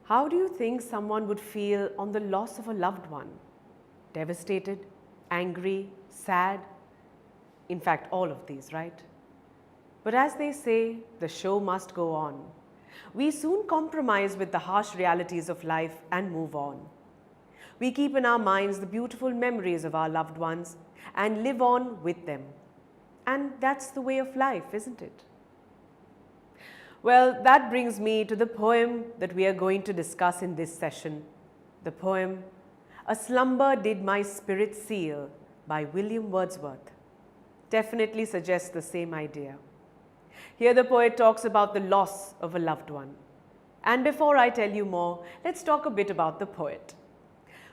How do you think someone would feel on the loss of a loved one? Devastated, angry, sad? In fact, all of these, right? But as they say, the show must go on. We soon compromise with the harsh realities of life and move on. We keep in our minds the beautiful memories of our loved ones and live on with them. And that's the way of life, isn't it? Well, that brings me to the poem that we are going to discuss in this session. The poem, "A Slumber Did My Spirit Seal" by William Wordsworth. Definitely suggests the same idea. Here the poet talks about the loss of a loved one. And before I tell you more, let's talk a bit about the poet.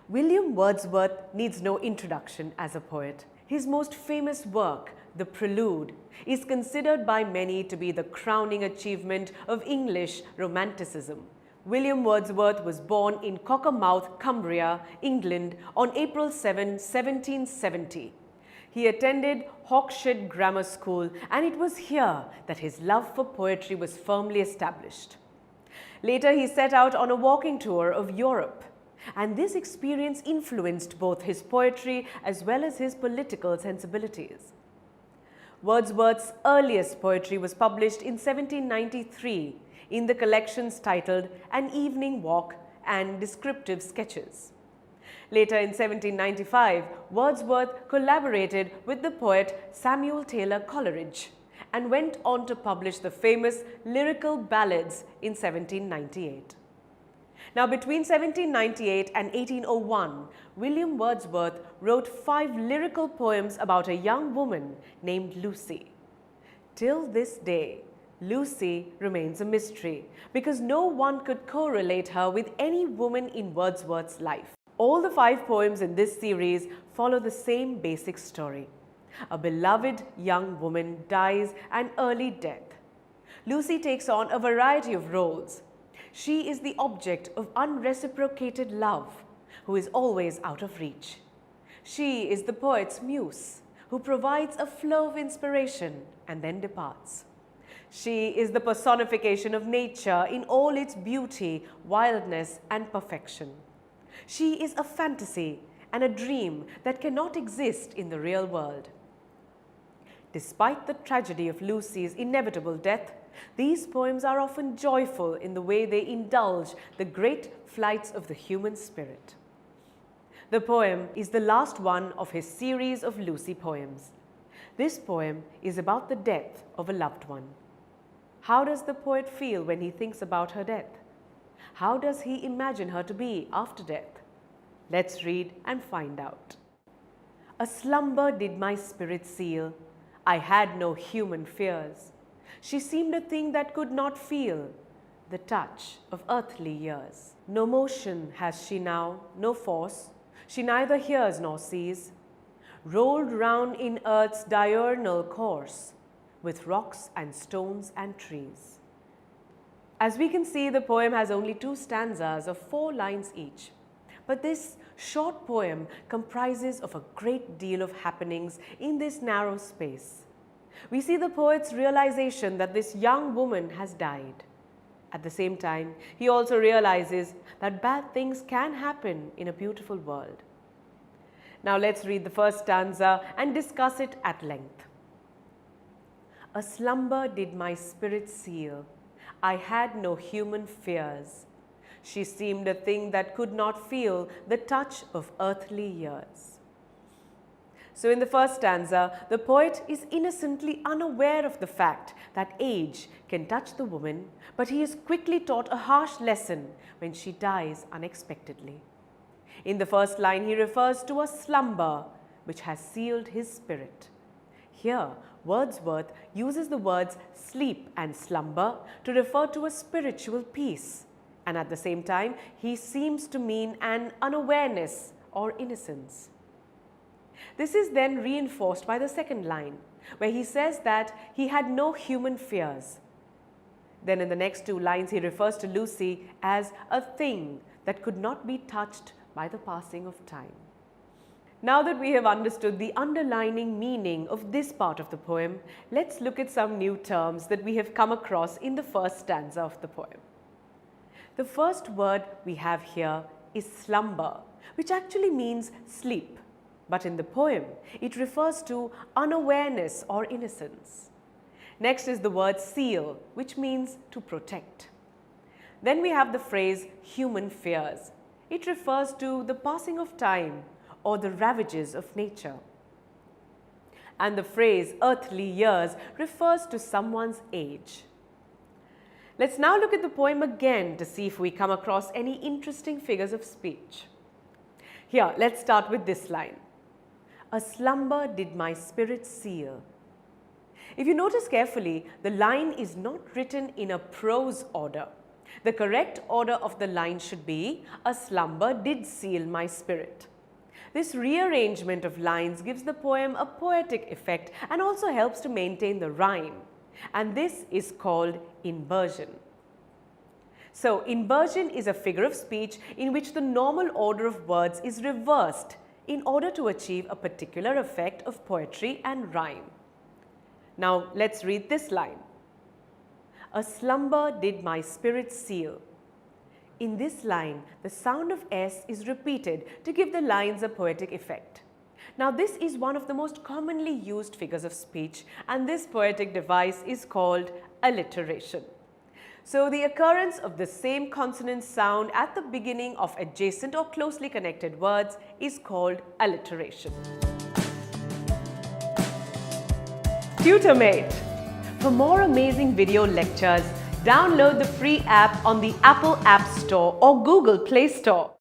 William Wordsworth needs no introduction as a poet. His most famous work, The Prelude, is considered by many to be the crowning achievement of English Romanticism. William Wordsworth was born in Cockermouth, Cumbria, England on April 7, 1770. He attended Hawkshead Grammar School, and it was here that his love for poetry was firmly established. Later, he set out on a walking tour of Europe, and this experience influenced both his poetry as well as his political sensibilities. Wordsworth's earliest poetry was published in 1793 in the collections titled An Evening Walk and Descriptive Sketches. Later in 1795, Wordsworth collaborated with the poet Samuel Taylor Coleridge and went on to publish the famous Lyrical Ballads in 1798. Now, between 1798 and 1801, William Wordsworth wrote 5 lyrical poems about a young woman named Lucy. Till this day, Lucy remains a mystery because no one could correlate her with any woman in Wordsworth's life. All the 5 poems in this series follow the same basic story. A beloved young woman dies an early death. Lucy takes on a variety of roles. She is the object of unreciprocated love, who is always out of reach. She is the poet's muse, who provides a flow of inspiration and then departs. She is the personification of nature in all its beauty, wildness, and perfection. She is a fantasy and a dream that cannot exist in the real world. Despite the tragedy of Lucy's inevitable death, these poems are often joyful in the way they indulge the great flights of the human spirit. The poem is the last one of his series of Lucy poems. This poem is about the death of a loved one. How does the poet feel when he thinks about her death? How does he imagine her to be after death? Let's read and find out. "A slumber did my spirit seal. I had no human fears. She seemed a thing that could not feel the touch of earthly years. No motion has she now, no force. She neither hears nor sees. Rolled round in earth's diurnal course, with rocks and stones and trees." As we can see, the poem has only 2 stanzas of 4 lines each. But this short poem comprises of a great deal of happenings in this narrow space. We see the poet's realization that this young woman has died. At the same time, he also realizes that bad things can happen in a beautiful world. Now let's read the first stanza and discuss it at length. "A slumber did my spirit seal. I had no human fears. She seemed a thing that could not feel the touch of earthly years." So in the first stanza, the poet is innocently unaware of the fact that age can touch the woman, but he is quickly taught a harsh lesson when she dies unexpectedly. In the first line, he refers to a slumber which has sealed his spirit. Here, Wordsworth uses the words sleep and slumber to refer to a spiritual peace, and at the same time, he seems to mean an unawareness or innocence. This is then reinforced by the second line, where he says that he had no human fears. Then in the next 2 lines, he refers to Lucy as a thing that could not be touched by the passing of time. Now that we have understood the underlining meaning of this part of the poem, let's look at some new terms that we have come across in the first stanza of the poem. The first word we have here is slumber, which actually means sleep. But in the poem, it refers to unawareness or innocence. Next is the word seal, which means to protect. Then we have the phrase human fears. It refers to the passing of time or the ravages of nature. And the phrase earthly years refers to someone's age. Let's now look at the poem again to see if we come across any interesting figures of speech. Here, let's start with this line. A slumber did my spirit seal. If you notice carefully, the line is not written in a prose order. The correct order of the line should be, a slumber did seal my spirit. This rearrangement of lines gives the poem a poetic effect and also helps to maintain the rhyme. And this is called inversion. So, inversion is a figure of speech in which the normal order of words is reversed in order to achieve a particular effect of poetry and rhyme. Now, let's read this line. A slumber did my spirit seal. In this line, the sound of S is repeated to give the lines a poetic effect. Now, this is one of the most commonly used figures of speech, and this poetic device is called alliteration. So, the occurrence of the same consonant sound at the beginning of adjacent or closely connected words is called alliteration. TutorMate. For more amazing video lectures, download the free app on the Apple App Store or Google Play Store.